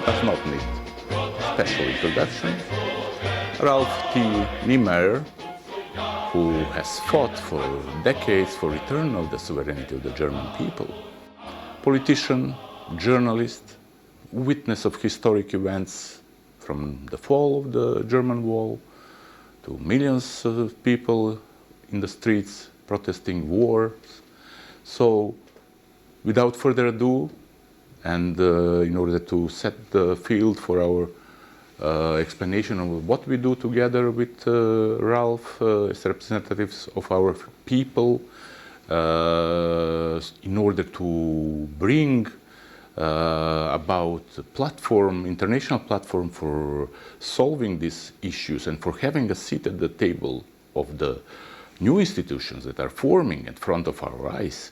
does not need special introduction. Ralf Нимаер, who has fought for decades for return of the sovereignty of the German people, politician, journalist, witness of historic events from the fall of the German Wall to millions of people in the streets protesting wars. So, without further ado, and in order to set the field for our explanation of what we do together with Ralf as representatives of our people, in order to bring about a platform, international platform for solving these issues and for having a seat at the table of the new institutions that are forming in front of our eyes,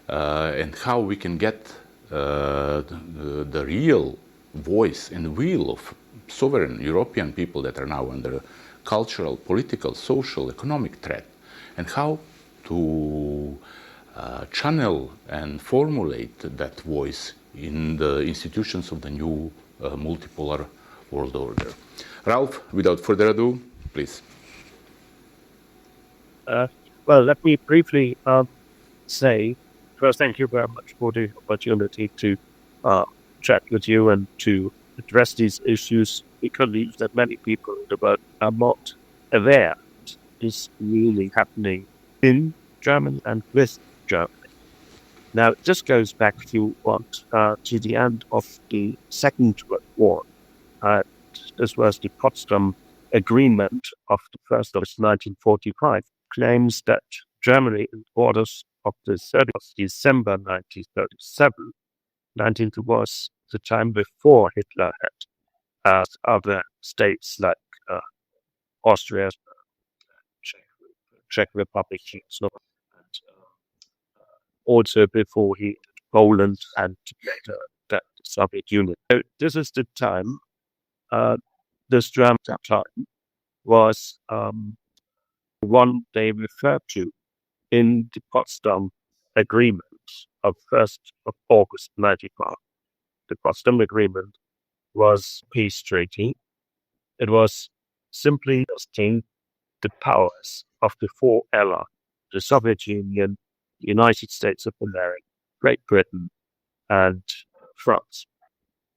and how we can get the real voice and will of sovereign European people that are now under cultural, political, social, economic threat, and how to channel and formulate that voice in the institutions of the new multipolar world order. Ralf, without further ado, please. Well, let me briefly say, first, thank you very much for the opportunity to chat with you and to address these issues. We believe that many people in the world are not aware what is really happening in Germany and with Germany. Now, this goes back, if you want, to the end of the Second World War. This was the Potsdam Agreement of the 1st of 1945, claims that Germany, in orders of the 30th of December 1937, was the time before Hitler had other states like Austria, Czech Republic, and also before he had Poland and later the Soviet Union. So this is the time. This German time was one they referred to in the Potsdam Agreement of 1st of August 1995. The Potsdam Agreement was a peace treaty. It was simply listing the powers of the four allies, the Soviet Union, the United States of America, Great Britain, and France.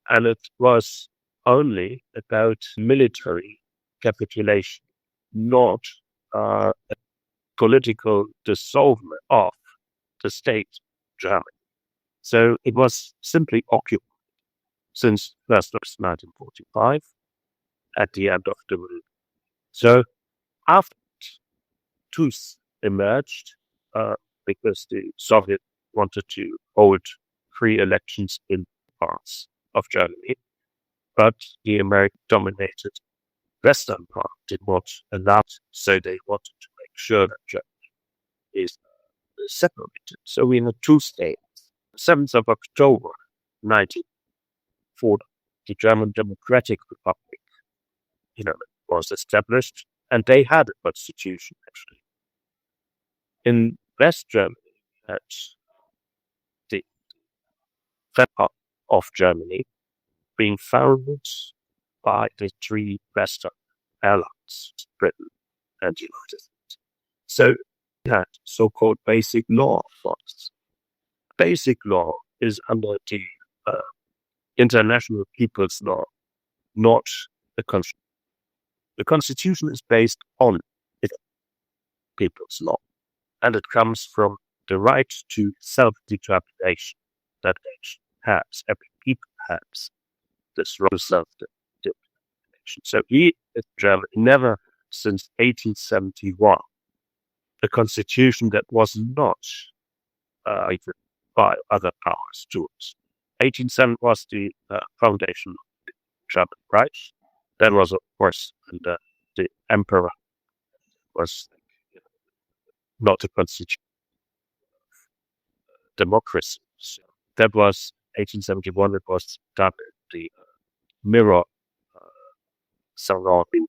And it was only about military capitulation, not a political dissolvement of the state Germany. So it was simply occupied since 1st of 1945 at the end of the war. So after truce emerged, because the Soviet wanted to hold free elections in parts of Germany, but the American-dominated Western part did not allow it, so they wanted to make sure that Germany is separated. So we had two states. 7th of October 1940, the German Democratic Republic, was established, and they had a constitution, actually. In West Germany, at the part of Germany, being founded by the three Western allies, Britain and the United States. So we had so-called basic law first. Basic law is under the international people's law, not the Constitution. The Constitution is based on people's law, and it comes from the right to self-determination that each has, every people has this right to self-determination. So we in Germany never, since 1871, a constitution that was not even by other powers to us. 1870 was the foundation of the German Reich. That was, of course, under the emperor was not a constitution of democracy. So that was 1871. It was done in the mirror surrounding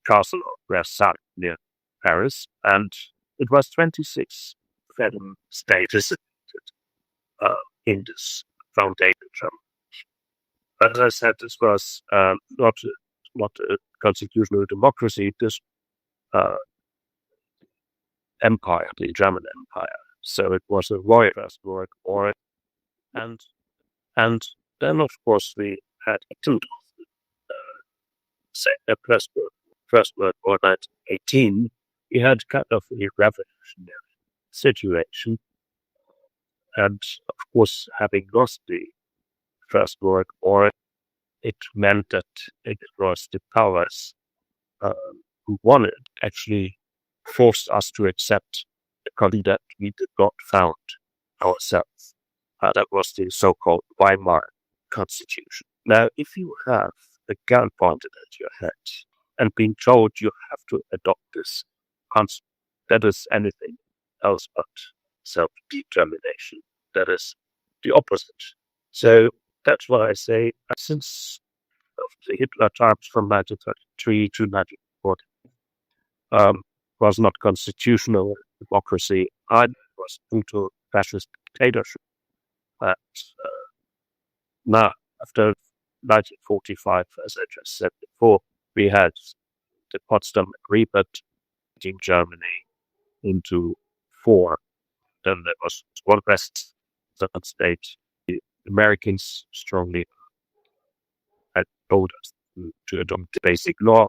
castle of Versailles near Paris, and it was 26 federal states in this foundation. as I said, this was not a constitutional democracy. This empire, the German Empire. So it was a royal First World War, and then of course we had the First World War 1918. We had kind of a revolutionary situation, and of course, having lost the First World War, it meant that it was the powers who won it actually forced us to accept the country that we did not found ourselves. That was the so-called Weimar Constitution. Now, if you have a gun pointed at your head and being told you have to adopt this concept, that is anything else but self-determination. That is the opposite. So that's why I say, since the Hitler times from 1933 to 1940, was not constitutional democracy. It was brutal fascist dictatorship. But now, after 1945, as I just said before, we had the Potsdam Agreement in Germany into four. Then there was one West state. The Americans strongly had told us to adopt the basic law,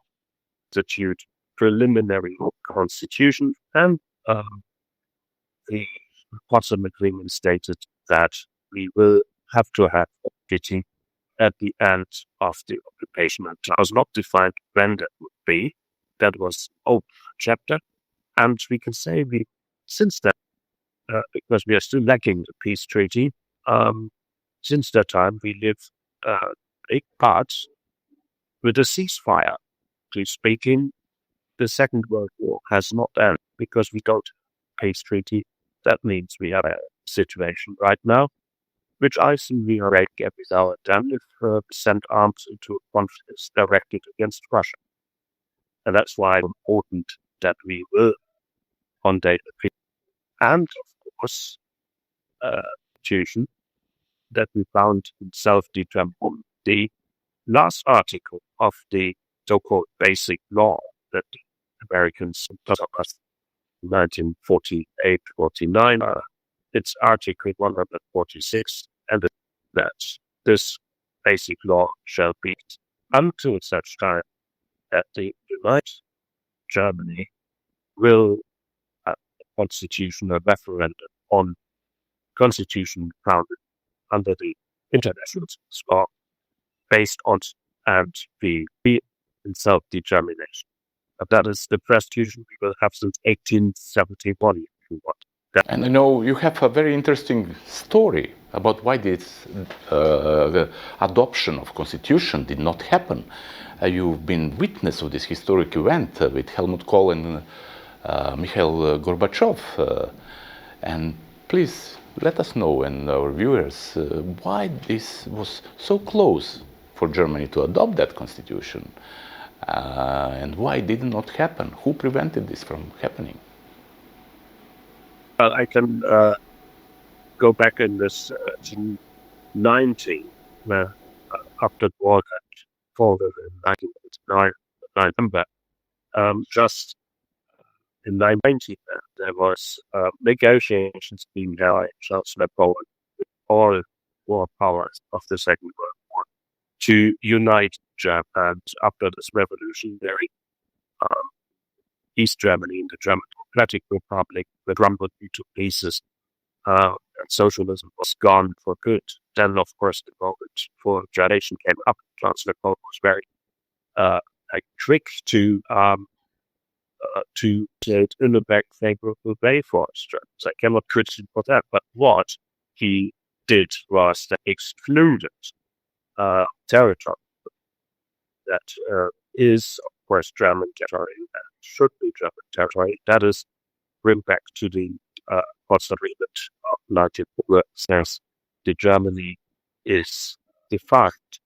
institute preliminary constitution, and the Potsdam Agreement stated that we will have to have equity at the end of the occupation. And it was not defined when that would be. That was an open chapter. And we can say since then, because we are still lacking the peace treaty, since that time we live big parts with a ceasefire. Actually speaking, the Second World War has not ended because we don't have a peace treaty. That means we have a situation right now, which I think we are every now and then if we send arms into a conflict directed against Russia. And that's why it's important that we will one day peace. And of course, institution that we found in self-determination. The last article of the so-called basic law that the Americans passed in 1948-49, it's Article 146, and that this basic law shall be until such time that the United Germany will have a constitutional referendum on constitution founded under the international law based on and be in self-determination. That is the constitution we will have since 1871, if you want. And you have a very interesting story about why this the adoption of constitution did not happen. You've been witness of this historic event with Helmut Kohl and Mikhail Gorbachev. And please let us know and our viewers why this was so close for Germany to adopt that constitution and why it did not happen. Who prevented this from happening? Well, I can go back in this 1990, where after the war had folded in 1989, November, just in 1990, there was negotiations being held in Chancellor Poland with all war powers of the Second World War to unite Japan. And after this revolutionary East Germany and the German Democratic Republic were crumbled into pieces, and socialism was gone for good. Then, of course, the moment for generation came up. Chancellor Kohl was very quick to create in a back favorable way for us Germans. I cannot criticize for that, but what he did was that excluded territory that is, of course, German territory and should be German territory. That is, bring back to the Potsdam Agreement of 1940, says the Germany is defined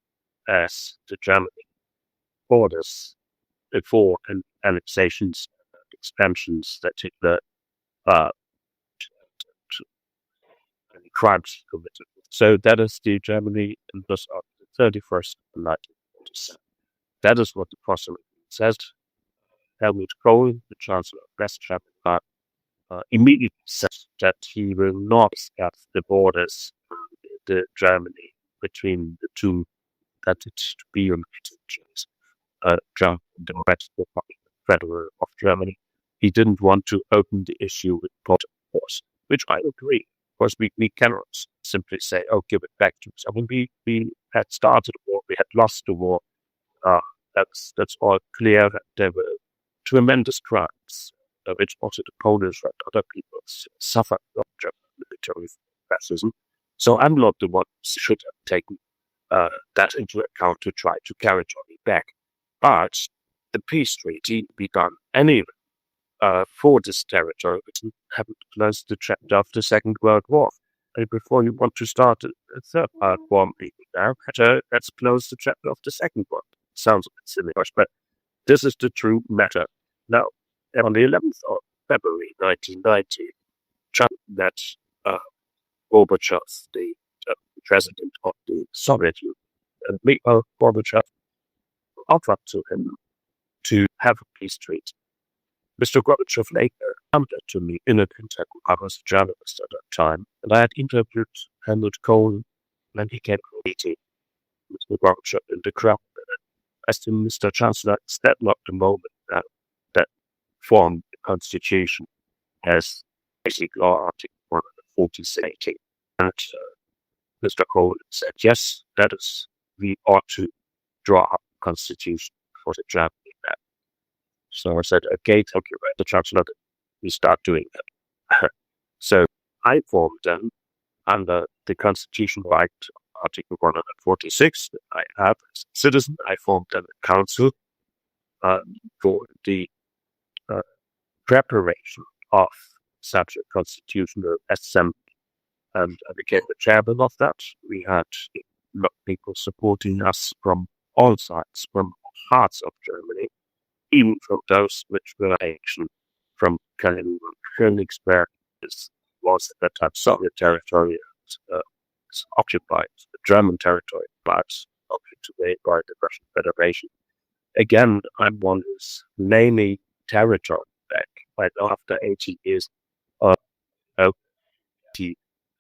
as the Germany borders before annexations and expansions that Hitler crimes committed. So that is the Germany in this 31st, 1947. That is what the possibility says. Helmut Kohl, the Chancellor of West Germany, immediately said that he will not have the borders the Germany between the two, that it should be united, German Democratic Republic, Federal of Germany. He didn't want to open the issue with border wars, which I agree. Of course, we cannot simply say, "Oh, give it back to us." I mean, we had started a war, we had lost the war. That's all clear. That there were tremendous crimes, which also the Polish and other people suffered from German military fascism. So I'm not the one who should have taken that into account to try to carry Johnny back. But the peace treaty begun anyway for this territory. It haven't closed the chapter of the Second World War. And before you want to start a third World War now, let's close the chapter of the Second one. Sounds a bit silly, but this is the true matter. Now, on the 11th of February 1990, Trump met Gorbachev, the president of the Soviet Union, and Mikhail Gorbachev offered to him to have a peace treaty. Mr. Gorbachev later commented to me in an interview. I was a journalist at that time, and I had interviewed Helmut Kohl when he came to meeting Mr. Gorbachev in the crowd. I asked him, "Mr. Chancellor, is that not the moment that formed the Constitution as basic law, Article 146? And Mr. Kohl said, "Yes, that is, we ought to draw up a constitution for the Germany." So I said, "Okay, thank you, Mr. Chancellor, we start doing that." So I formed then, under the Constitutional Act, Article 146, that I have as a citizen, I formed then a council for the preparation of such a constitutional assembly. And I became the chairman of that. We had a lot of people supporting us from all sides, from parts of Germany, even from those which were ancient, from Königsberg, this was at that time Soviet territory, occupied the German territory, but occupied by the Russian Federation. Again, I'm one who's mainly territory back. Right after 80 years,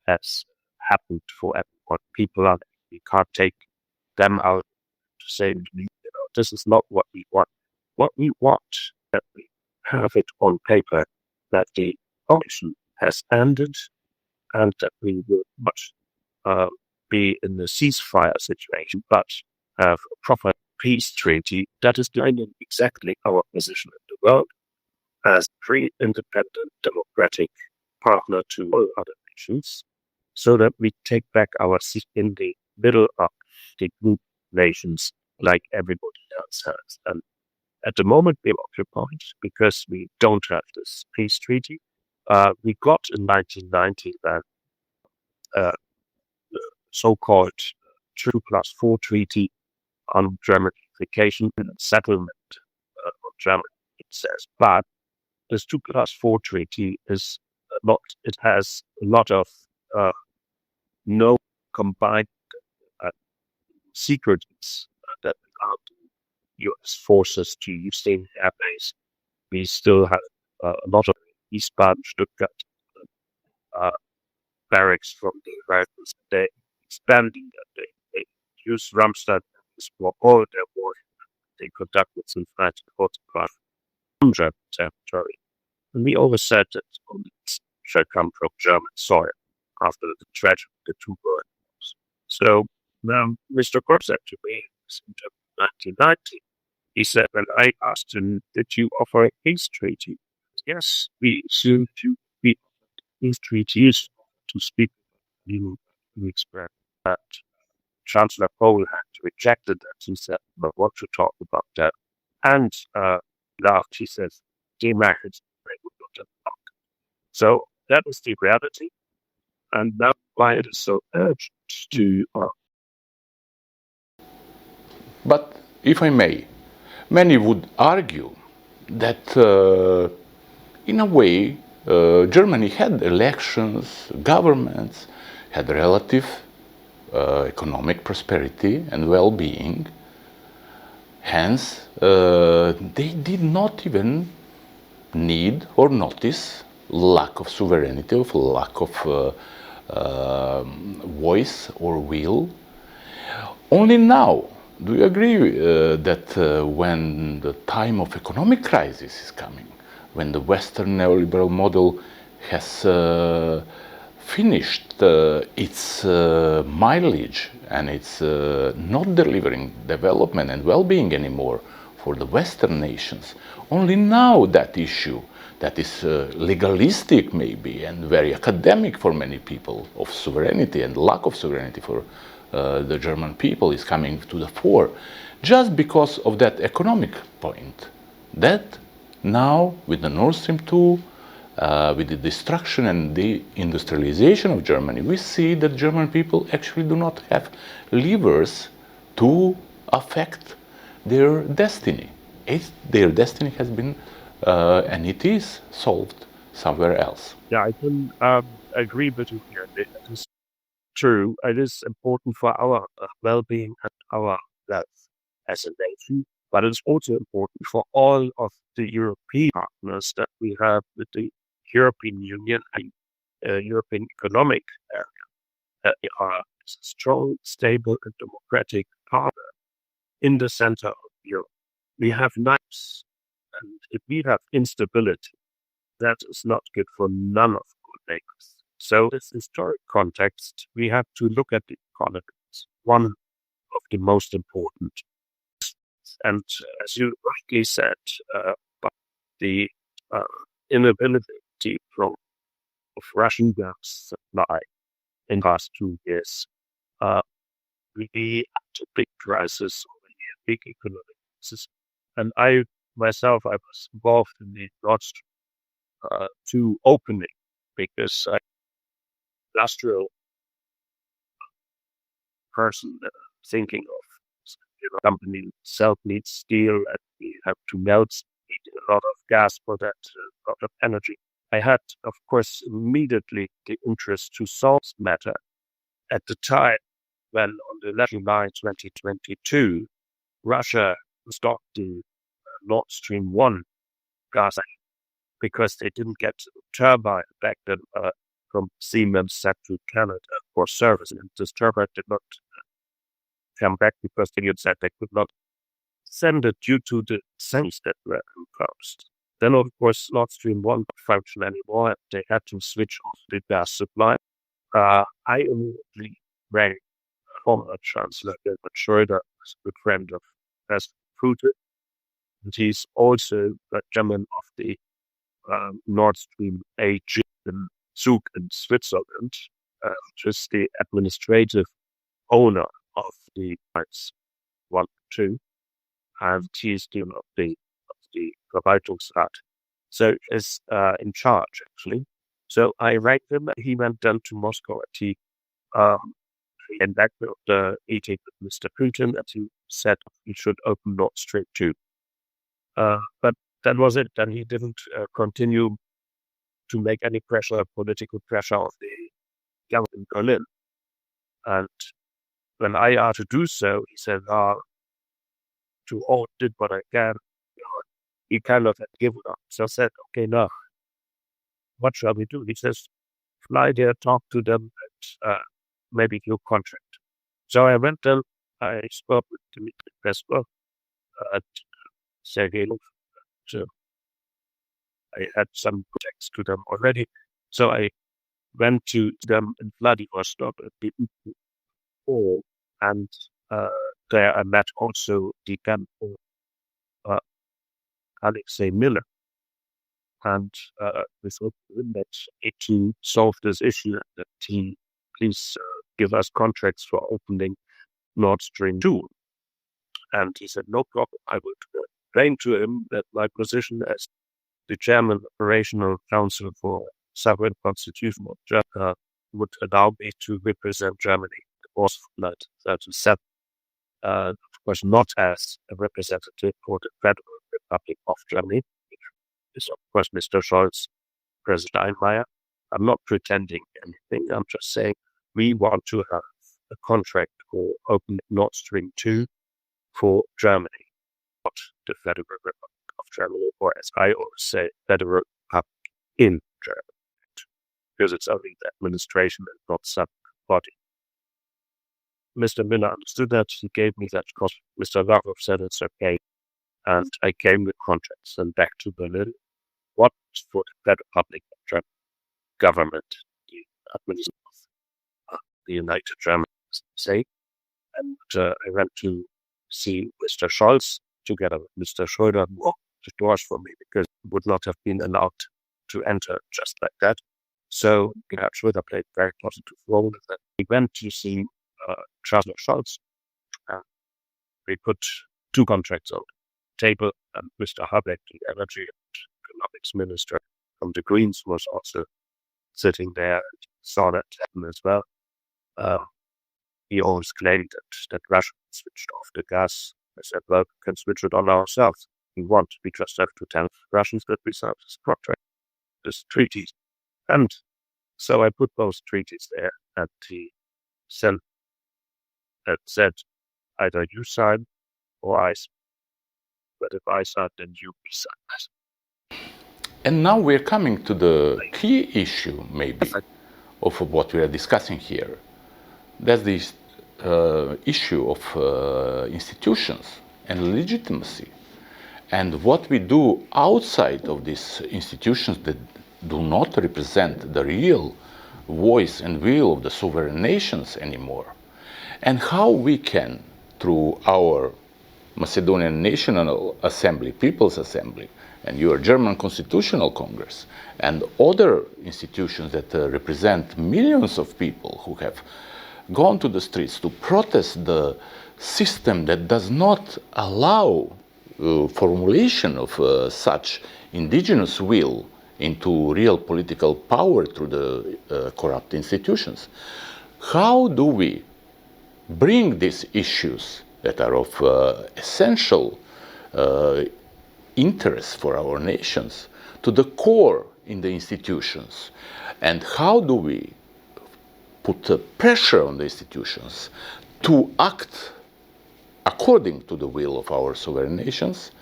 has happened for everyone. People are, you can't take them out to say, this is not what we want. What we want, that we have it on paper, that the occupation has ended and that we will not be in the ceasefire situation, but have a proper peace treaty that is defining exactly our position in the world as free, independent, democratic partner to all other nations, so that we take back our seat in the middle of the group nations like everybody else has. And at the moment we're occupied because we don't have this peace treaty. We got in 1990 that the so-called 2+4 treaty on Germanification and settlement of Germany, it says. But this 2+4 treaty is not, it has a lot of no combined secrets that allow U.S. forces to use in airbase. We still have a lot of East Baden, Stuttgart barracks from the Americans. They expanding that. They use Ramstein for all their war they conduct with in 1945 from German territory. And we always said that only shall come from German soil after the tragedy of the two world wars. So now Mr. Korb said to me in 1990, he said, when I asked him, "Did you offer a peace treaty?" Yes, we assumed to be peace treaties to speak. You expressed that Chancellor Kohl had rejected that. He said, "But what to talk about that?" And laughed. He says, "They would not have talked." So that was the reality. And that's why it is so urgent to. But if I may, many would argue that in a way Germany had elections, governments, had relative economic prosperity and well-being. Hence, they did not even need or notice lack of sovereignty, of lack of voice or will. Only now, do you agree that when the time of economic crisis is coming, when the Western neoliberal model has finished its mileage and it's not delivering development and well-being anymore for the Western nations, only now that issue that is legalistic maybe and very academic for many people of sovereignty and lack of sovereignty for the German people is coming to the fore, just because of that economic point. That now with the Nord Stream 2, with the destruction and the industrialization of Germany, we see that German people actually do not have levers to affect their destiny. Their destiny has been and it is solved somewhere else. Yeah, I can agree with you here. It is true. It is important for our well-being and our wealth as a nation, but it's also important for all of the European partners that we have with the European Union and European Economic Area. They are a strong, stable, and democratic partner in the center of Europe. We have nice, and if we have instability, that is not good for none of our neighbors. So, this historic context, we have to look at the economy as one of the most important. And as you rightly said, but the inability of Russian gas supply in the past 2 years really had a big crisis, a big economic crisis. And I myself, I was involved in the Nord Stream 2 opening because I'm an industrial person thinking of company itself needs steel and we have to melt a lot of gas for that, a lot of energy. I had, of course, immediately the interest to solve this matter at the time when on the 11th July 2022, Russia stopped the Nord Stream 1 gas because they didn't get the turbine back then from Siemens sent to Canada for service. And this turbine did not come back because they said they could not send it due to the sanctions that were imposed. Then, of course, Nord Stream 1 didn't function anymore, and they had to switch off the gas supply. I immediately rang former Chancellor Gerhard Schröder, who's a good friend of President Putin, and he's also the chairman of the Nord Stream AG in Zug in Switzerland, which is the administrative owner of the parts 1 and 2, and he's the of the Verwaltungsrat. So is in charge actually. So I rang him. He went down to Moscow and he came back with the meeting with Mr. Putin and he said we should open Nord Stream 2. But that was it. Then he didn't continue to make any pressure, political pressure on the government in Berlin. And when I asked to do so, he said, to all did what I can. He kind of had given up. So I said, okay, now, what shall we do? He says, fly there, talk to them, and maybe your contract. So I went there, I spoke with Dmitry Peskov, Sergei Lavrov. So I had some contacts to them already. So I went to them in Vladivostok at the hall, and there I met also the Campbell, Alexei Miller. And we thought that to solve this issue, that he please give us contracts for opening Nord Stream 2. And he said, no problem. I would explain to him that my position as the chairman of the Operational Council for Sovereign Constitution of Germany would allow me to represent Germany in the Wars of 1937. Of course, not as a representative for the Federal Republic of Germany, which is, of course, Mr. Scholz, President Нимаер. I'm not pretending anything. I'm just saying we want to have a contract for opening Nord Stream 2 for Germany, not the Federal Republic of Germany, or as I always say, Federal Republic in Germany, because it's only the administration and not some body. Mr. Miller understood that. He gave me that cost. Mr. Lavrov said it's okay. And I came with contracts and back to Berlin. What for the Federal Republic of Germany government, the administration of the United Germans, say. And I went to see Mr. Scholz together with Mr. Schröder, who opened the doors for me because he would not have been allowed to enter just like that. So Gerhard Schröder played a very positive role in that. We went to see Chancellor Scholz. We put two contracts on the table, and Mr. Habeck, the Energy and Economics Minister from the Greens, was also sitting there and saw that happen as well. He always claimed that Russia switched off the gas. I said, well, we can switch it on ourselves. We want. We just have to tell Russians that we signed this contract, this treaty. And so I put both treaties there, and he said, either you sign or I sign. But if I sign, then you sign. And now we're coming to the key issue, maybe, of what we are discussing here. That's the issue of institutions and legitimacy, and what we do outside of these institutions that do not represent the real voice and will of the sovereign nations anymore, and how we can, through our Macedonian National Assembly, People's Assembly, and your German Constitutional Congress, and other institutions that represent millions of people who have gone to the streets to protest the system that does not allow formulation of such indigenous will into real political power through the corrupt institutions. How do we bring these issues that are of essential interest for our nations to the core in the institutions? And how do we put pressure on the institutions to act according to the will of our sovereign nations?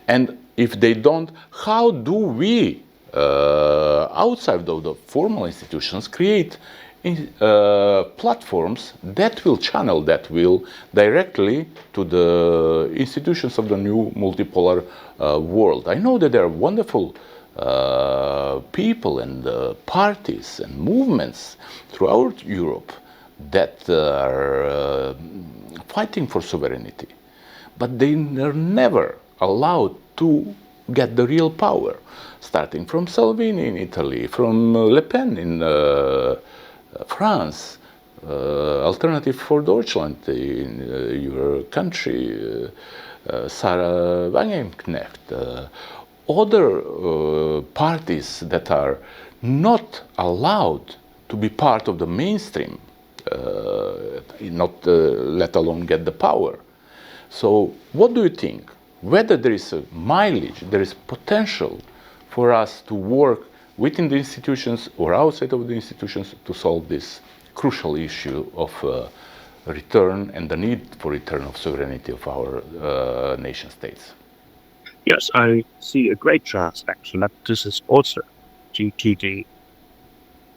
And if they don't, how do we, outside of the formal institutions, create platforms that will channel that will directly to the institutions of the new multipolar world? I know that there are wonderful people and parties and movements throughout Europe that are fighting for sovereignty, but they are never allowed to get the real power, starting from Salvini in Italy, from Le Pen in France, Alternative for Deutschland in your country, Sarah Wagenknecht, other parties that are not allowed to be part of the mainstream, not let alone get the power. So what do you think? Whether there is a mileage, there is potential for us to work within the institutions or outside of the institutions to solve this crucial issue of return and the need for return of sovereignty of our nation states? Yes, I see a great chance, actually, that this is also GTD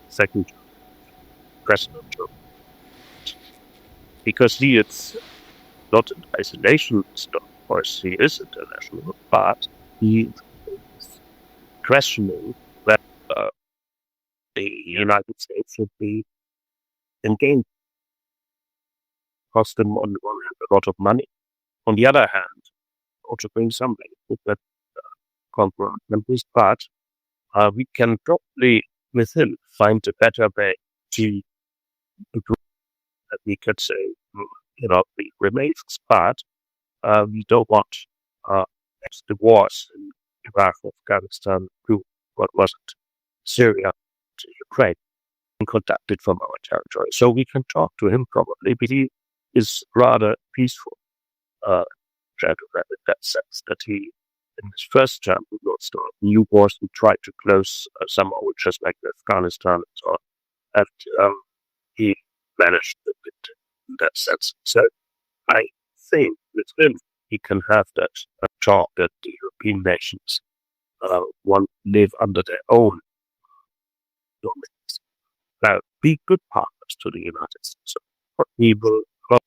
second president. Because he is not an isolationist, of course, he is international, but he is questioning that the United States should be engaged. Cost them on one hand a lot of money. On the other hand, also bring some benefit that come from countries, but we can probably, with him, find a better way to agree that we could say, we remain, but we don't want the wars in Iraq, Afghanistan, what was it, Syria, to Ukraine, and conducted from our territory. So we can talk to him probably, but he is rather peaceful gentleman in that sense, that he, in his first term, would not start new wars and try to close some old, just like Afghanistan and so on. And he managed a bit that sense. So I think with him, he can have that talk that the European nations want to live under their own domains. Now, be good partners to the United States. So he will not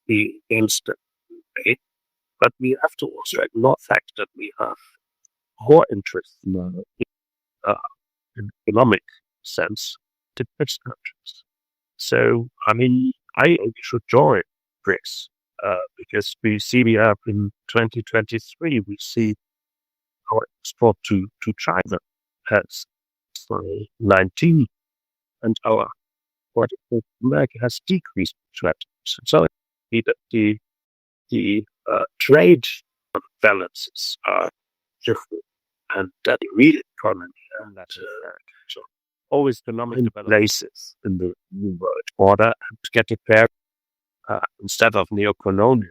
be instant, but we have to also ignore the fact that we have more interest in economic sense to rich countries. So, I mean, I think we should join BRICS because we have in 2023, we see our export to China has 19, and our export to America has decreased 20%. So the trade balances are different, and that the real economy and that so always economic places in the new world order and to get it there instead of neo-colonial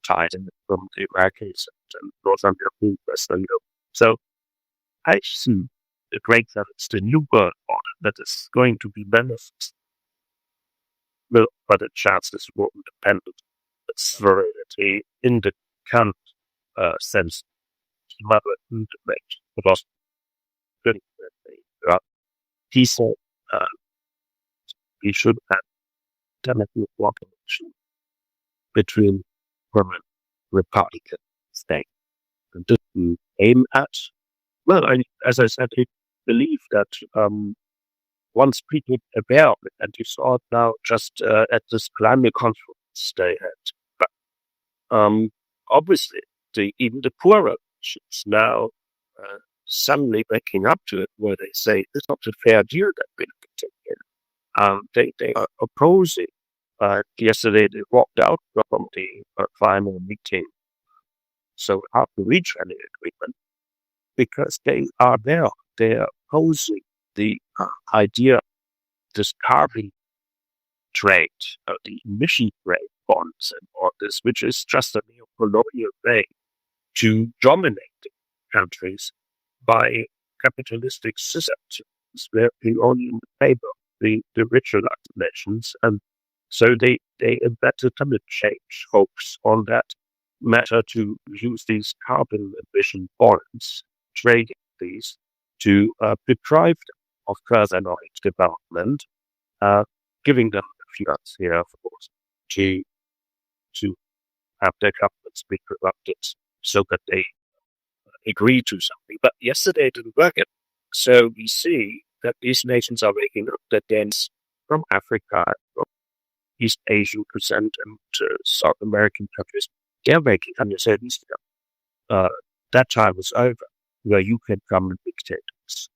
tied in from the Americans and North America, Western Europe. So I see the great that it's the new world order that is going to be beneficial, but the chances were independent. It's sovereignty in the current sense, but also peaceful. We should have democratic cooperation between government, Republican state, and this we aim at. Well, as I said, I believe that once people are aware of it, and you saw it now just at this climate conference they had, but obviously even the poorer nations now suddenly waking up to it, where they say it's not a fair deal that we're taking. They are opposing. Yesterday they walked out from the final meeting, so hard to reach any agreement because they are there. They are opposing the idea of this carbon trade, the emission trade bonds, and all this, which is just a neo-colonial way to dominate the countries by capitalistic systems where we only in favor the richer nations, and so they embedded climate change hopes on that matter to use these carbon emission bonds, trading these to deprive them of further economic development, giving them a few months here, of course, to have their governments be corrupted so that they agree to something. But yesterday it didn't work. So we see that these nations are waking up, that dance from Africa, from East Asian percent, and South American countries, they're waking up and say, that time is over, where you can come and dictate us.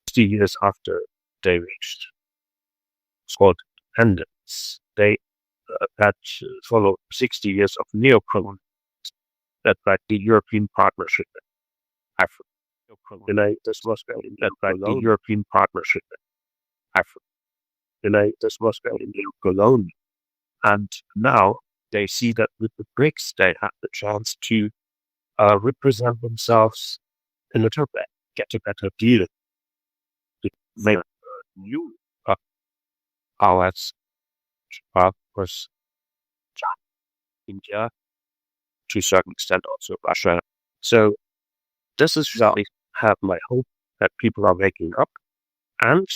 60 years after they reached called independence, they had followed 60 years of neocolonialism, that like the European partnership in Africa. This was led by the European partnership in Africa. This was very neo-colonial. And now they see that with the BRICS, they have the chance to represent themselves in a better way, get a better deal. Make new allies, of course, India, to a certain extent also Russia. So this is really have my hope that people are waking up and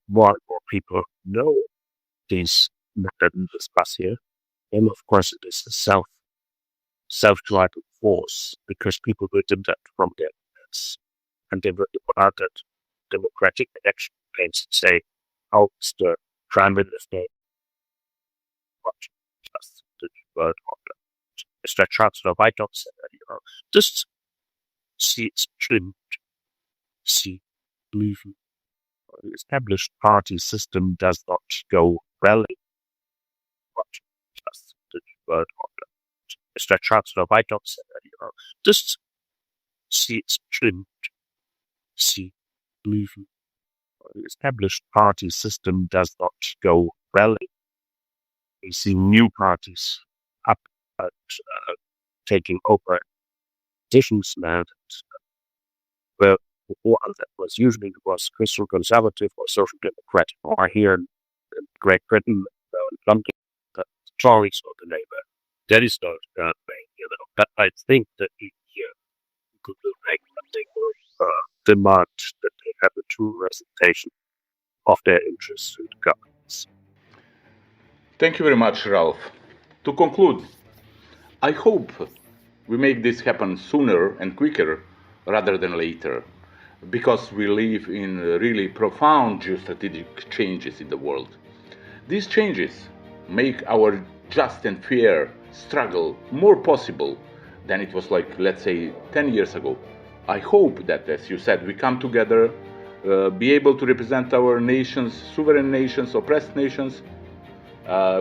more and more people know these methods we discuss here. And of course it is a self-driving force because people will do that from their heads. And they will demand that democratic election campaigns say, how is the Prime Minister just the world order? Mr. Chancellor, why don't say that? Just see it's trimmed, see moving. The established party system does not go well. Just the world order. Mr. Chancellor, why don't say that? Just see it's trimmed, see moving. The established party system does not go well. We see new parties up taking over positions now that before that was usually Christian conservative or social democratic, or here in Great Britain, London, the Tories or the Labour. That is not way, But I think that in here could make they will demand that they have a true representation of their interests in the governments. Thank you very much, Ralph. To conclude, I hope we make this happen sooner and quicker rather than later, because we live in really profound geostrategic changes in the world. These changes make our just and fair struggle more possible than it was like, let's say, 10 years ago. I hope that, as you said, we come together, be able to represent our nations, sovereign nations, oppressed nations,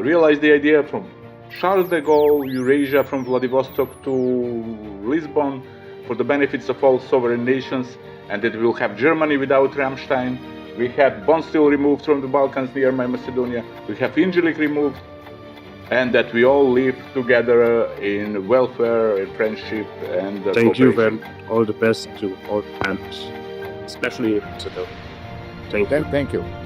realize the idea from Charles de Gaulle, Eurasia from Vladivostok to Lisbon, for the benefits of all sovereign nations, and that we will have Germany without Rammstein. We had Bonstil removed from the Balkans near Macedonia. We have Incirlik removed, and that we all live together in welfare and friendship and Thank you, cooperation. and all the best to all, and especially to the. Thank you. Thank you.